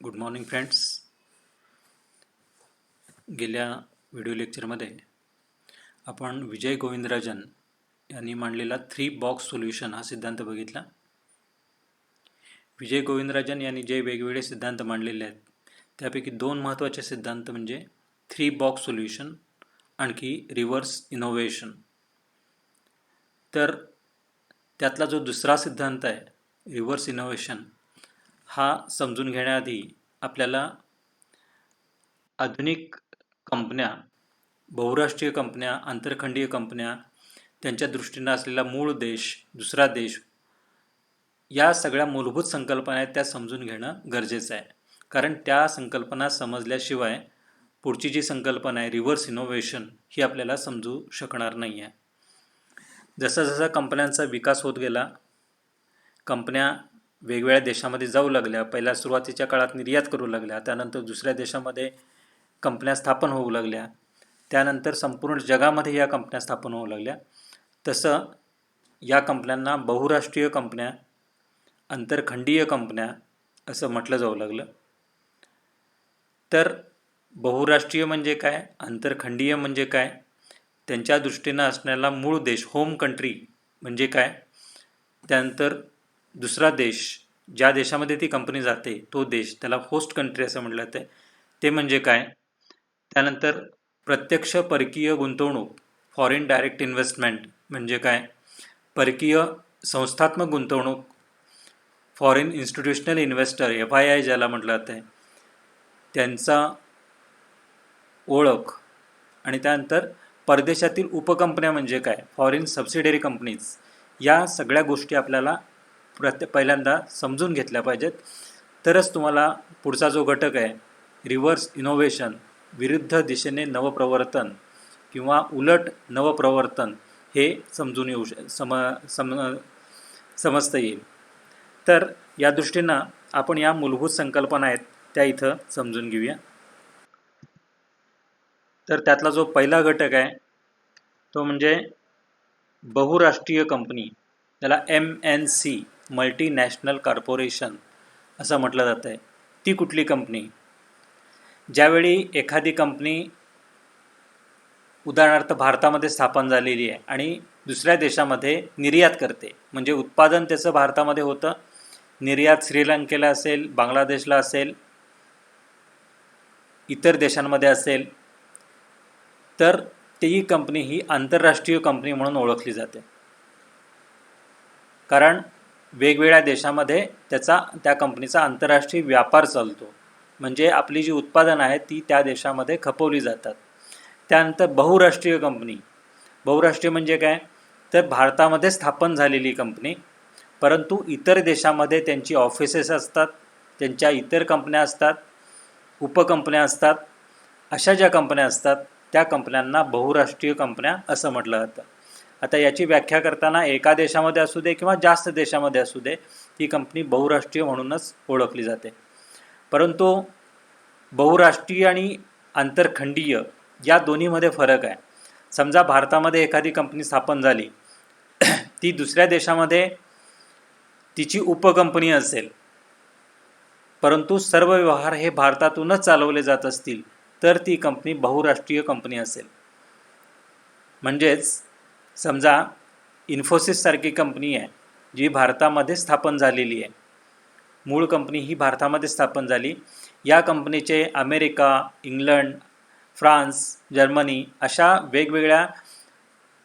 Good morning friends. गेल्या video लेक्चरमध्ये आपण विजय गोविंदराजन यांनी मांडलेला 3 बॉक्स सोल्युशन हा सिद्धांत बघितला. विजय गोविंदराजन यांनी जे वेगवेगळे सिद्धांत मांडलेले आहेत त्यापैकी 2 महत्त्वाचे सिद्धांत म्हणजे 3 बॉक्स सोल्युशन आणखी रिव्हर्स इनोव्हेशन. तर त्यातला जो दुसरा सिद्धांत आहे रिव्हर्स इनोव्हेशन हा समजून घेण्याआधी आपल्याला आधुनिक कंपन्या, बहुराष्ट्रीय कंपन्या, आंतरखंडीय कंपन्या, त्यांच्या दृष्टीनं असलेला मूळ देश, दुसरा देश, या सगळ्या मूलभूत संकल्पना आहेत त्या समजून घेणं गरजेचं आहे. कारण त्या संकल्पना समजल्याशिवाय पुढची जी संकल्पना आहे रिव्हर्स इनोव्हेशन ही आपल्याला समजू शकणार नाही आहे. जसा जसा कंपन्यांचा विकास होत गेला, कंपन्या वेगवेगळ्या देशामध्ये जाऊ लागल्या. पहिल्या सुरुवातीच्या काळात निर्यात करू लागल्या, त्यानंतर दुसऱ्या देशामध्ये कंपन्या स्थापन होऊ लागल्या, त्यानंतर संपूर्ण जगामध्ये या कंपन्या स्थापन होऊ लागल्या. तसं या कंपन्यांना बहुराष्ट्रीय कंपन्या, आंतरखंडीय कंपन्या असं म्हटलं जाऊ लागलं. तर बहुराष्ट्रीय म्हणजे काय, आंतरखंडीय म्हणजे काय, त्यांच्या दृष्टीनं असणारा मूळ देश होम कंट्री म्हणजे काय, त्यानंतर दुसरा देश ज्या देशामध्ये ती कंपनी जाते तो देश, त्याला होस्ट कंट्री असं म्हटलं जातं, ते म्हणजे काय. त्यानंतर प्रत्यक्ष परकीय गुंतवणूक फॉरेन डायरेक्ट इन्व्हेस्टमेंट म्हणजे काय, परकीय संस्थात्मक गुंतवणूक फॉरेन इन्स्टिट्यूशनल इन्व्हेस्टर FII ज्याला म्हटलं जातं आहे त्यांचा ओळख. आणि त्यानंतर परदेशातील उपकंपन्या म्हणजे काय, फॉरेन सबसिडरी कंपनीज. या सगळ्या गोष्टी आपल्याला पहिल्यांदा समजून घेतल्या पाहिजेत, तरच तुम्हाला पुढचा जो घटक आहे रिव्हर्स इनोव्हेशन, विरुद्ध दिशेने नवप्रवर्तन किंवा उलट नवप्रवर्तन, हे समजून येऊ समजता येईल. तर या दृष्टीनं आपण या मूलभूत संकल्पना आहेत त्या इथं समजून घेऊया. तर त्यातला जो पहिला घटक आहे तो म्हणजे बहुराष्ट्रीय कंपनी, त्याला MNC मल्टीनॅशनल कॉर्पोरेशन असं म्हटलं जातं आहे. ती कुठली कंपनी, ज्यावेळी एखादी कंपनी उदाहरणार्थ भारतामध्ये स्थापन झालेली आहे आणि दुसऱ्या देशामध्ये निर्यात करते, म्हणजे उत्पादन त्याचं भारतामध्ये होतं, निर्यात श्रीलंकेला असेल, बांगलादेशला असेल, इतर देशांमध्ये असेल, तर ती कंपनी ही आंतरराष्ट्रीय कंपनी म्हणून ओळखली जाते. कारण वेगवेगळ्या देशामध्ये त्या कंपनीचा आंतरराष्ट्रीय व्यापार चालतो, म्हणजे आपली जी उत्पादनं आहेत ती त्या देशामध्ये खपवली जातात. त्यानंतर बहुराष्ट्रीय कंपनी, बहुराष्ट्रीय म्हणजे काय, तर भारतामध्ये स्थापन झालेली कंपनी, परंतु इतर देशामध्ये त्यांची ऑफिसेस असतात, त्यांच्या इतर कंपन्या असतात, उपकंपन्या असतात. अशा ज्या कंपन्या असतात त्या कंपन्यांना बहुराष्ट्रीय कंपन्या असं म्हटलं जातं. आता याची व्याख्या करताना एका देशामध्ये असू दे किंवा जास्त देशामध्ये असू दे, ती कंपनी बहुराष्ट्रीय म्हणूनच ओळखली जाते. परंतु बहुराष्ट्रीय आणि आंतरखंडीय या दोन्हीमध्ये फरक आहे. समजा भारतामध्ये एखादी कंपनी स्थापन झाली, ती दुसऱ्या देशामध्ये तिची उपकंपनी असेल, परंतु सर्व व्यवहार हे भारतातूनच चालवले जात असतील, तर ती कंपनी बहुराष्ट्रीय कंपनी असेल. म्हणजेच समजा इन्फोसिस सारखी कंपनी आहे जी भारतामध्ये स्थापन झालेली आहे, मूळ कंपनी ही भारतामध्ये स्थापन झाली, या कंपनीचे अमेरिका, इंग्लंड, फ्रान्स, जर्मनी अशा वेगवेगळ्या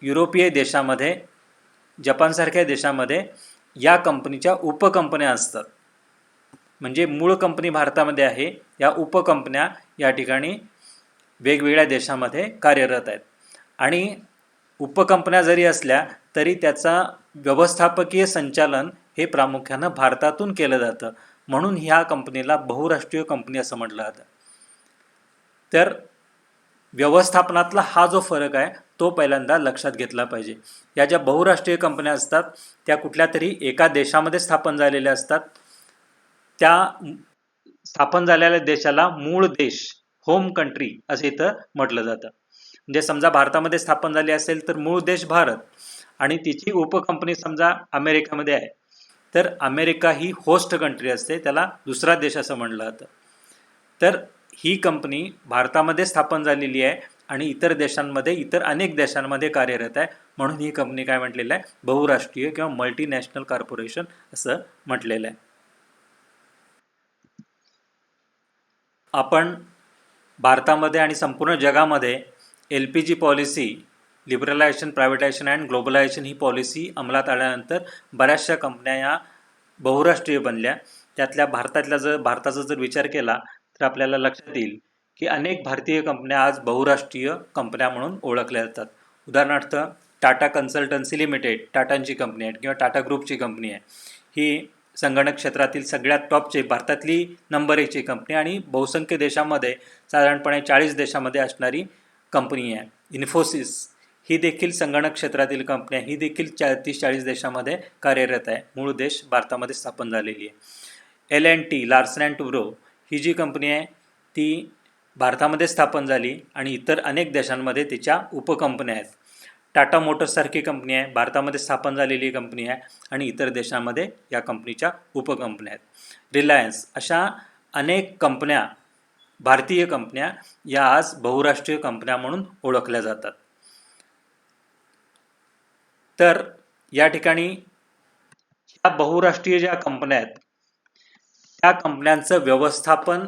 युरोपीय देशामध्ये, जपानसारख्या देशामध्ये या कंपनीच्या उपकंपन्या असतात. म्हणजे मूळ कंपनी भारतामध्ये आहे, या उपकंपन्या या ठिकाणी वेगवेगळ्या देशामध्ये कार्यरत आहेत. आणि उपकंपन्या जरी असल्या तरी त्याचा व्यवस्थापकीय संचालन हे प्रामुख्यानं भारतातून केलं जातं, म्हणून ह्या कंपनीला बहुराष्ट्रीय कंपनी असं म्हटलं जातं. तर व्यवस्थापनातला हा जो फरक आहे तो पहिल्यांदा लक्षात घेतला पाहिजे. या ज्या बहुराष्ट्रीय कंपन्या असतात त्या कुठल्या तरी एका देशामध्ये स्थापन झालेल्या असतात. त्या स्थापन झालेल्या देशाला मूळ देश, होम कंट्री असं इथं म्हटलं जातं. म्हणजे समजा भारतामध्ये स्थापन झाली असेल तर मूळ देश भारत, आणि तिची उपकंपनी समजा अमेरिकेमध्ये आहे, तर अमेरिका ही होस्ट कंट्री असते, त्याला दुसरा देश असं म्हटलं जातं. तर ही कंपनी भारतामध्ये स्थापन झालेली आहे आणि इतर देशांमध्ये, इतर अनेक देशांमध्ये कार्यरत आहे. म्हणून ही कंपनी काय म्हटलेलं आहे, बहुराष्ट्रीय किंवा मल्टीनॅशनल कॉर्पोरेशन असं म्हटलेलं आहे. आपण भारतामध्ये आणि संपूर्ण जगामध्ये LPG policy, liberalisation, privatisation and globalisation he policy अंमलात आल्यानंतर बऱ्याचशा कंपन्या या बहुराष्ट्रीय बनल्या. त्यातल्या भारताचा जर विचार केला तर आपल्याला लक्षात येईल की अनेक भारतीय कंपन्या आज बहुराष्ट्रीय कंपन्या म्हणून ओळखल्या जातात. उदाहरणार्थ टाटा कन्सल्टन्सी लिमिटेड, टाटांची कंपनी आहे किंवा टाटा ग्रुपची कंपनी आहे. ही संगणक क्षेत्रातील सगळ्यात टॉपची, भारतातली नंबर 1ची कंपनी आणि बहुसंख्य देशामध्ये, साधारणपणे 40 देशामध्ये असणारी कंपनी आहे. इन्फोसिस ही देखील संगणक क्षेत्रातील कंपनी आहे. ही देखील 30-40 देशामध्ये कार्यरत आहे. मूळ देश भारतामध्ये स्थापन झालेली आहे. L&T, लार्सन अँड टुब्रो ही जी कंपनी आहे ती भारतामध्ये स्थापन झाली आणि इतर अनेक देशांमध्ये तिच्या उपकंपन्या आहेत. टाटा मोटर्ससारखी कंपनी आहे, भारतामध्ये स्थापन झालेली कंपनी आहे आणि इतर देशांमध्ये या कंपनीच्या उपकंपन्या आहेत. रिलायन्स, अशा अनेक कंपन्या, भारतीय कंपन्या या आज बहुराष्ट्रीय कंपन्या म्हणून ओळखल्या जातात. तर या ठिकाणी या बहुराष्ट्रीय ज्या कंपन्या आहेत त्या कंपन्यांचं व्यवस्थापन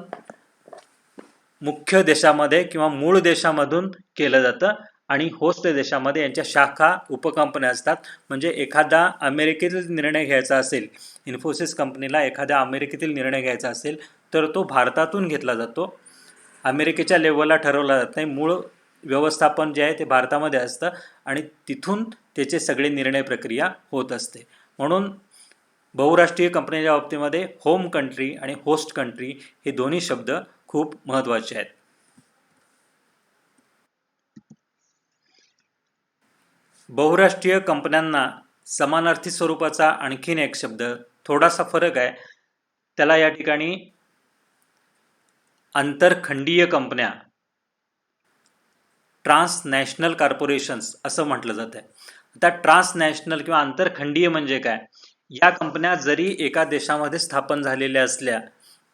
मुख्य देशामध्ये किंवा मूळ देशामधून केलं जातं आणि होस्ट देशामध्ये यांच्या शाखा, उपकंपन्या असतात. म्हणजे एखादा अमेरिकेतील निर्णय घ्यायचा असेल, इन्फोसिस कंपनीला एखाद्या अमेरिकेतील निर्णय घ्यायचा असेल तर तो भारतातून घेतला जातो, अमेरिकेच्या लेवलला ठरवला जात नाही. मूळ व्यवस्थापन जे आहे ते भारतामध्ये असतं आणि तिथून त्याचे सगळे निर्णय प्रक्रिया होत असते. म्हणून बहुराष्ट्रीय कंपनीच्या बाबतीमध्ये होम कंट्री आणि होस्ट कंट्री हे दोन्ही शब्द खूप महत्त्वाचे आहेत. बहुराष्ट्रीय कंपन्यांना समानार्थी स्वरूपाचा आणखीन एक शब्द, थोडासा फरक आहे, त्याला या ठिकाणी आंतरखंडीय कंपन्या, ट्रान्सनॅशनल कॉर्पोरेशन्स असं म्हटलं जातं. आता ट्रान्सनॅशनल किंवा आंतरखंडीय म्हणजे काय? या कंपन्या जरी एका देशामध्ये स्थापन झालेल्या असल्या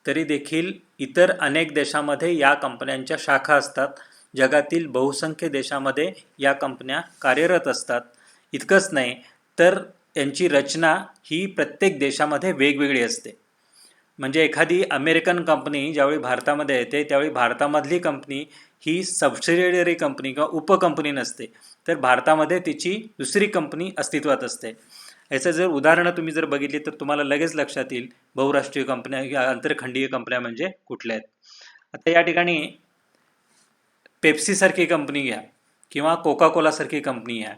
तरी देखील इतर अनेक देशामध्ये या कंपन्यांच्या शाखा असतात. जगातील बहुसंख्य देशामध्ये या कंपन्या कार्यरत असतात. इतकंच नाही तर यांची रचना ही प्रत्येक देशामध्ये वेगवेगळी असते. म्हणजे एखादी अमेरिकन कंपनी ज्यावेळी भारतामध्ये येते त्यावेळी भारतामधली कंपनी ही सबसिडियरी कंपनी किंवा उपकंपनी नसते, तर भारतामध्ये तिची दुसरी कंपनी अस्तित्वात असते. याचं जर उदाहरणं तुम्ही जर बघितली तर तुम्हाला लगेच लक्षात येईल बहुराष्ट्रीय कंपन्या किंवा आंतरखंडीय कंपन्या म्हणजे कुठल्या आहेत. आता या ठिकाणी पेप्सीसारखी कंपनी घ्या किंवा कोका कोलासारखी कंपनी घ्या.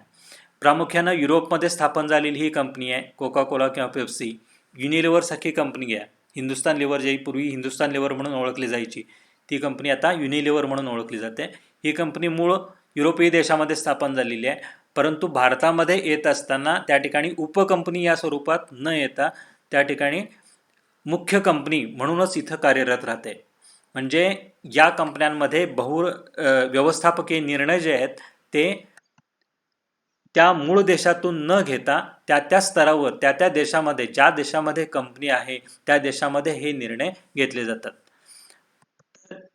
प्रामुख्यानं युरोपमध्ये स्थापन झालेली ही कंपनी आहे कोका कोला किंवा पेप्सी. युनिलिव्हरसारखी कंपनी घ्या, हिंदुस्तान लिव्हर, जी पूर्वी हिंदुस्तान लिव्हर म्हणून ओळखली जायची ती कंपनी आता युनिलिव्हर म्हणून ओळखली जाते. ही कंपनी मूळ युरोपीय देशामध्ये स्थापन झालेली आहे, परंतु भारतामध्ये येत असताना त्या ठिकाणी उपकंपनी या स्वरूपात न येता त्या ठिकाणी मुख्य कंपनी म्हणूनच इथं कार्यरत राहते. म्हणजे या कंपन्यांमध्ये व्यवस्थापकीय निर्णय जे आहेत ते त्या मूळ देशातून न घेता त्या स्तरावर त्या देशामध्ये, ज्या देशामध्ये कंपनी आहे त्या देशामध्ये हे निर्णय घेतले जातात.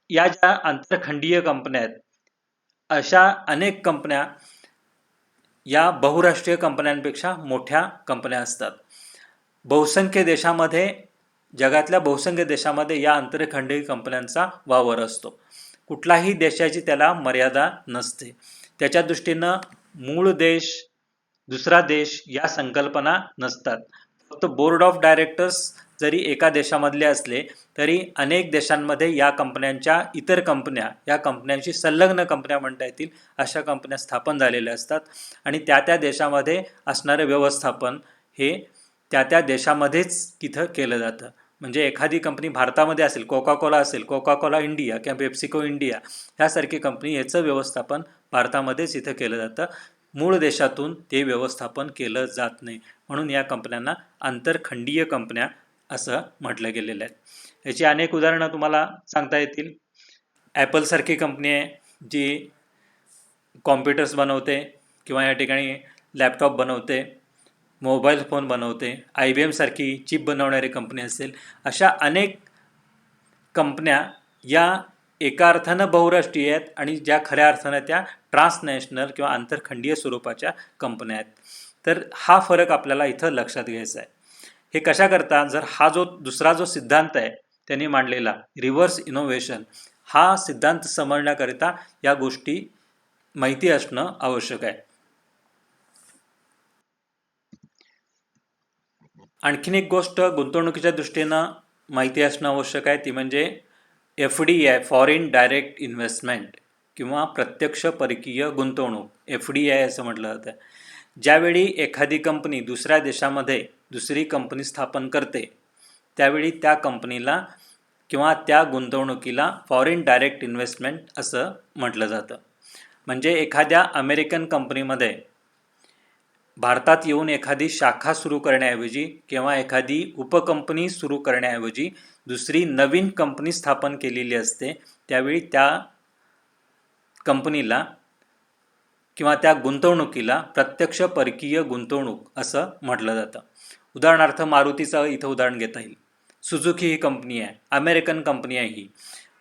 या ज्या आंतरखंडीय कंपन्या आहेत अशा अनेक कंपन्या या बहुराष्ट्रीय कंपन्यांपेक्षा मोठ्या कंपन्या असतात. बहुसंख्य देशामध्ये, जगातल्या बहुसंख्य देशामध्ये या आंतरखंडीय कंपन्यांचा वावर असतो. कुठलाही देशाची त्याला मर्यादा नसते. त्याच्या दृष्टीनं मूळ देश, दुसरा देश या संकल्पना नसतात. फक्त बोर्ड ऑफ डायरेक्टर्स जरी एका देशामधले असले तरी अनेक देशांमध्ये या कंपन्यांच्या इतर कंपन्या, या कंपन्यांची संलग्न कंपन्या म्हणता येतील अशा कंपन्या स्थापन झालेल्या असतात आणि त्या देशामध्ये असणारं व्यवस्थापन हे त्या देशामध्येच तिथं केलं जातं. म्हणजे एखादी कंपनी भारतामध्ये असेल, कोका कोला असेल, कोका कोला इंडिया किंवा पेप्सिको इंडिया ह्यासारखी कंपनी, याचं व्यवस्थापन भारतामध्येच इथं केलं जातं. मूळ देशातून ते व्यवस्थापन केलं जात नाही. म्हणून या कंपन्यांना आंतरखंडीय कंपन्या असं म्हटलं गेलेलं आहे. याची अनेक उदाहरणं तुम्हाला सांगता येतील. ॲपलसारखी कंपनी आहे जी कॉम्प्युटर्स बनवते किंवा या ठिकाणी लॅपटॉप बनवते, मोबाईल फोन बनवते. IBM सारखी चिप बनवणारी कंपनी असेल. अशा अनेक कंपन्या या एका अर्थानं बहुराष्ट्रीय आहेत आणि ज्या खऱ्या अर्थानं त्या ट्रान्सनॅशनल किंवा आंतरखंडीय स्वरूपाच्या कंपन्या आहेत. तर हा फरक आपल्याला इथं लक्षात घ्यायचा आहे. हे कशा करता, जर हा जो दुसरा जो सिद्धांत आहे त्यांनी मांडलेला रिव्हर्स इनोव्हेशन, हा सिद्धांत समजण्याकरिता या गोष्टी माहिती असणं आवश्यक आहे. आणखीन एक गोष्ट गुंतवणुकीच्या दृष्टीनं माहिती असणं आवश्यक आहे, ती म्हणजे FDI, फॉरेन डायरेक्ट इन्व्हेस्टमेंट किंवा प्रत्यक्ष परकीय गुंतवणूक, FDI असं म्हटलं जातं. ज्यावेळी एखादी कंपनी दुसऱ्या देशामध्ये दुसरी कंपनी स्थापन करते त्यावेळी त्या कंपनीला किंवा त्या गुंतवणुकीला फॉरेन डायरेक्ट इन्व्हेस्टमेंट असं म्हटलं जातं. म्हणजे एखाद्या अमेरिकन कंपनीमध्ये भारतात येऊन एखादी शाखा सुरू करण्याऐवजी किंवा एखादी उपकंपनी सुरू करण्याऐवजी दुसरी नवीन कंपनी स्थापन केलेली असते, त्यावेळी त्या कंपनीला किंवा त्या गुंतवणुकीला प्रत्यक्ष परकीय गुंतवणूक असं म्हटलं जातं. उदाहरणार्थ मारुतीचं इथं उदाहरण घेता येईल. सुझुकी ही कंपनी आहे, अमेरिकन कंपनी आहे ही,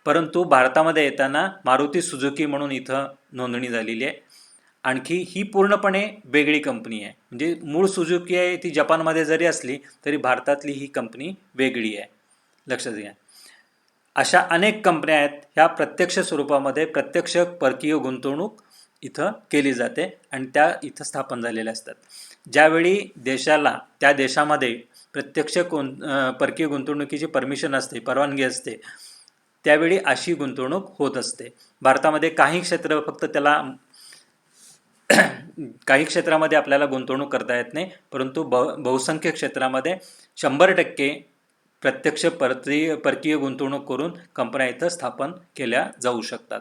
परंतु भारतामध्ये येताना मारुती सुझुकी म्हणून इथं नोंदणी झालेली आहे. आणखी ही पूर्णपणे वेगळी कंपनी आहे. म्हणजे मूळ सुझुकी आहे ती जपानमध्ये जरी असली तरी भारतातली ही कंपनी वेगळी आहे, लक्षात घ्या. अशा अनेक कंपन्या आहेत, ह्या प्रत्यक्ष स्वरूपामध्ये प्रत्यक्ष परकीय गुंतवणूक इथं केली जाते आणि त्या इथं स्थापन झालेल्या असतात. ज्यावेळी देशाला त्या देशामध्ये प्रत्यक्ष परकीय गुंतवणुकीची परमिशन असते, परवानगी असते, त्यावेळी अशी गुंतवणूक होत असते. भारतामध्ये काही क्षेत्र फक्त त्याला काही क्षेत्रामध्ये आपल्याला गुंतवणूक करता येत नाही, परंतु बहुसंख्य क्षेत्रामध्ये 100% प्रत्यक्ष परकीय गुंतवणूक करून कंपन्या इथं स्थापन केल्या जाऊ शकतात.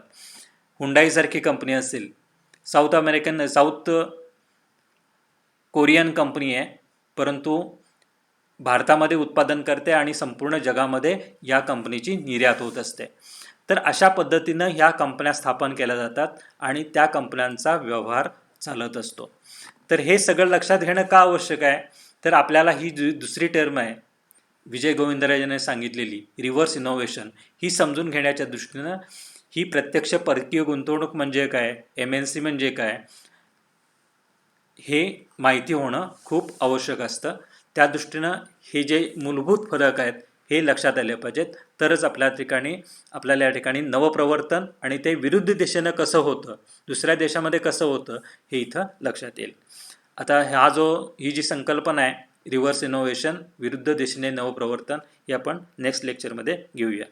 हुंडाईसारखी कंपनी असेल, साऊथ कोरियन कंपनी आहे, परंतु भारतामध्ये उत्पादन करते आणि संपूर्ण जगामध्ये या कंपनीची निर्यात होत असते. तर अशा पद्धतीनं ह्या कंपन्या स्थापन केल्या जातात आणि त्या कंपन्यांचा व्यवहार चालत असतो. तर हे सगळं लक्षात घेणं का आवश्यक आहे, तर आपल्याला ही दुसरी टर्म आहे विजय गोविंदराजांनी सांगितलेली रिव्हर्स इनोव्हेशन, ही समजून घेण्याच्या दृष्टीनं ही प्रत्यक्ष परकीय गुंतवणूक म्हणजे काय, MNC म्हणजे काय, हे माहिती होणं खूप आवश्यक असतं. त्या दृष्टीनं हे जे मूलभूत फरक आहेत हे लक्षात आले पाहिजेत, तरच आपल्याला या ठिकाणी नवप्रवर्तन आणि ते विरुद्ध दिशेनं कसं होतं, दुसऱ्या देशामध्ये कसं होतं हे इथं लक्षात येईल. आता ही जी संकल्पना आहे रिव्हर्स इनोव्हेशन, विरुद्ध दिशेने नवप्रवर्तन, हे आपण नेक्स्ट लेक्चरमध्ये घेऊया.